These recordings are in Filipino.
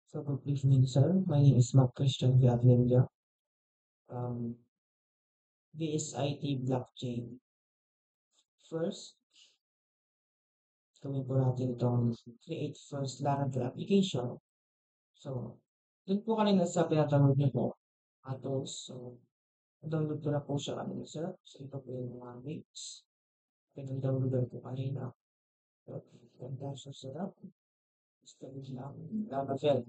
So good evening, sir. My name is Mark Christian Villanueva from VSIT Blockchain. First, gawin po natin itong create first Laravel application. So, dun po kanina sa pinatawag niyo po, Atos. So, download ko na po siya kanina, sir. So, ito po yung mga links. Pinag-downloadan po kanina. So, ganda siya, sir. Gusto lang Laravel.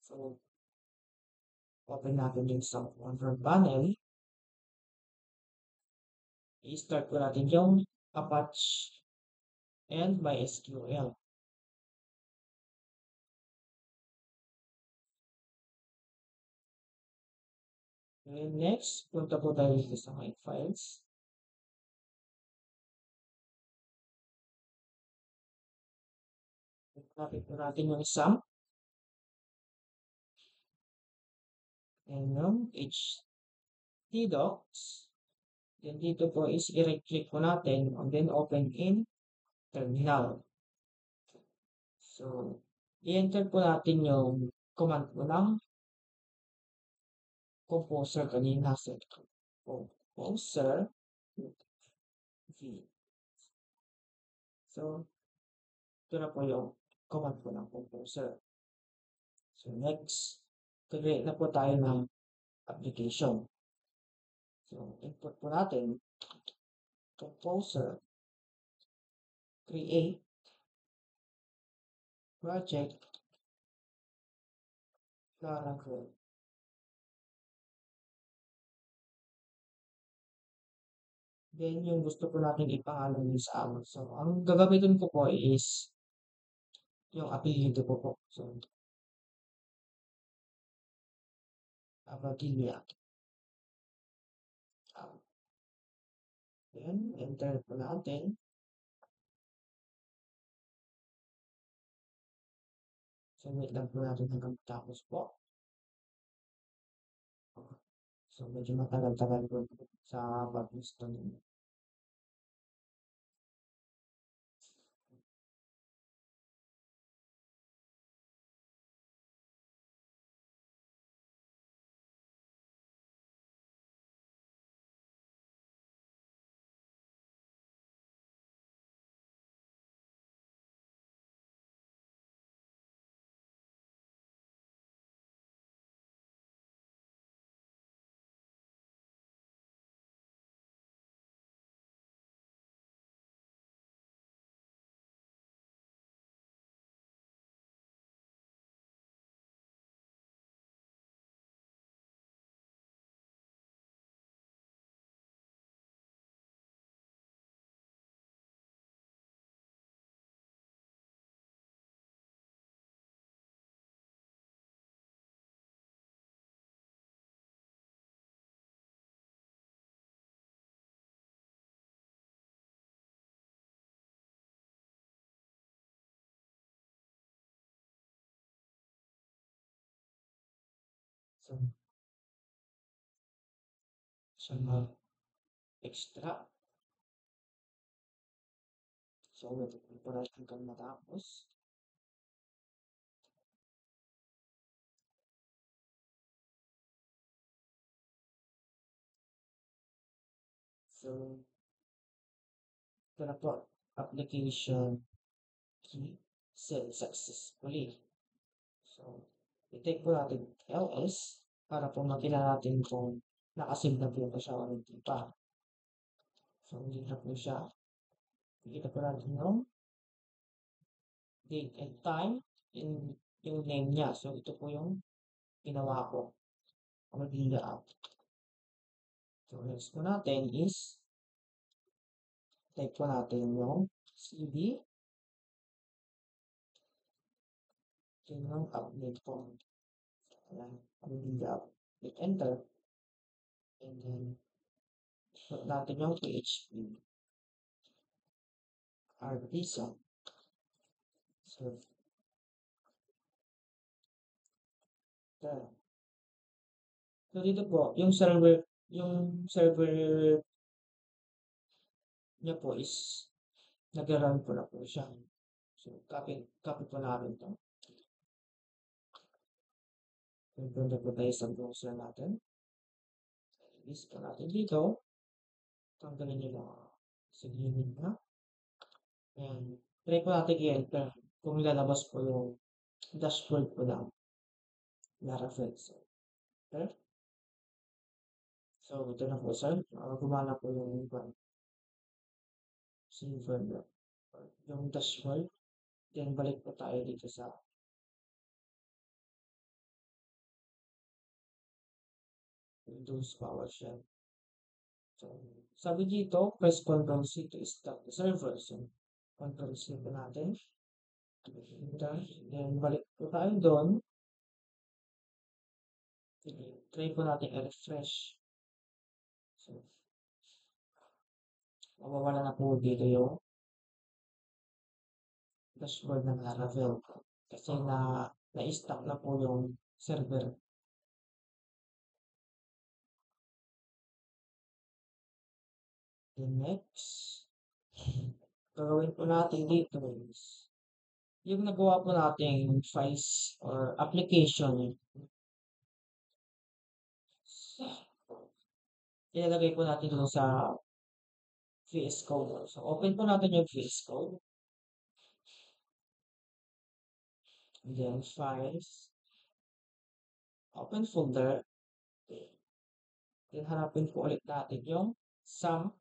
So, open natin yung sa control panel. I-start ko natin yung Apache and MySQL. And next, punta po tayo dito sa my files. Lapit po natin yung sum and yung htdocs. Then dito po is i-right click po natin and then open in terminal. So, i-enter po natin yung command po ng composer kanina. So, composer v. So, ito na po yung command po ng composer. So, next, create na po tayo ng application. So, input po natin, composer, create, project, Laravel. Then, yung gusto po natin ipangalan yung sa amin. So, ang gagamitin ko po is yung apelyido ko po. So, Abadilla. Then, enter po natin. So, wait lang po natin hanggang tapos po. So, medyo matagal-tagal po sa pag-install. So, mag-extract. So, wait po natin hanggang matapos. So, ito na po, application key send successfully. So, i-take po natin ls para po makita natin kung nakasave na po siya o hindi pa. So, hindi na po siya. Ikita po natin yung date and time in yung name niya. So, ito po yung ginawa ko. Magiging app. So, next po natin is type po natin yung cd. Yun yung update po. Ayan, magiging app. Hit enter. And then, put natin yung PHP. Artisan. So, there. So, dito po, yung server niya po is nag-run po na po siya. So, copy po namin to. Punta po tayo sa browser natin. List po natin dito. Tanggalin nyo lang sa gilid na. And try po natin i-enter kung lalabas po yung dashboard po ng Laravel. So, okay. So, ito na po sir. Gumana po yung silver na yung dashboard. Then, balik po tayo dito sa Windows PowerShell. So, sabi dito, press Ctrl C to start the server. So, Ctrl C po natin. Then, balik po tayo doon. Try po natin i-refresh. So, mawawala na po dito yung dashboard ng Laravel. Kasi na-stack na po yung server. Then next, gagawin po natin dito is yung nagawa po natin files or application, ilalagay po natin dito sa VS Code. So, open po natin yung VS Code. And then, files. Open folder. Then, hanapin po ulit natin yung sum.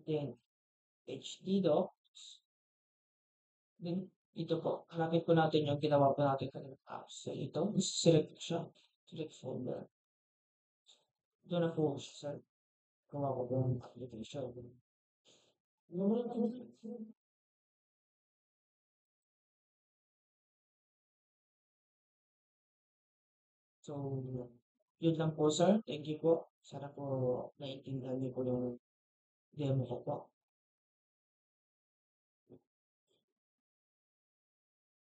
Then, htdocs. Then, ito po. Hanapin po natin yung ginawa po natin kanina apps. So, ito. Select siya. Select folder. Ito na po siya, sir. Gawa ko po yung application. So, yun lang po, sir. Thank you po. Sana po naiintindihan niyo po yung demo ko po.